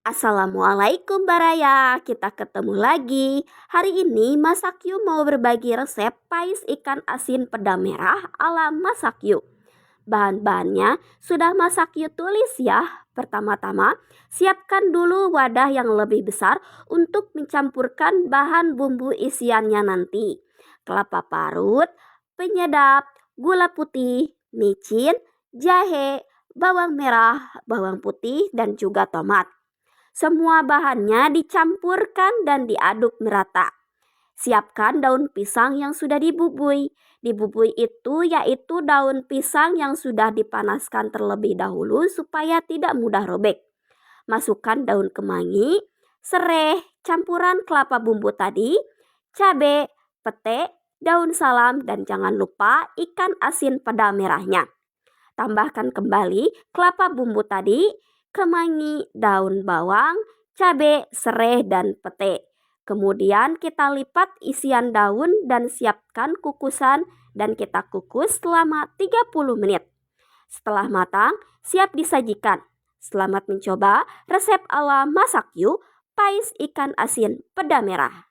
Assalamualaikum Baraya, kita ketemu lagi. Hari ini Masak Yu mau berbagi resep pais ikan asin peda merah ala Masak Yu. Bahan-bahannya sudah Masak Yu tulis ya. Pertama-tama, siapkan dulu wadah yang lebih besar untuk mencampurkan bahan bumbu isiannya nanti. Kelapa parut, penyedap, gula putih, micin, jahe, bawang merah, bawang putih, dan juga tomat. Semua bahannya dicampurkan dan diaduk merata. Siapkan daun pisang yang sudah dibubui. Dibubui itu yaitu daun pisang yang sudah dipanaskan terlebih dahulu supaya tidak mudah robek. Masukkan daun kemangi, serai, campuran kelapa bumbu tadi, cabai, pete, daun salam, dan jangan lupa ikan asin peda merahnya. Tambahkan kembali kelapa bumbu tadi, kemangi, daun bawang, cabai, serai, dan pete. Kemudian kita lipat isian daun dan siapkan kukusan dan kita kukus selama 30 menit. Setelah matang, siap disajikan. Selamat mencoba resep ala Masak Yu, pais ikan asin peda merah.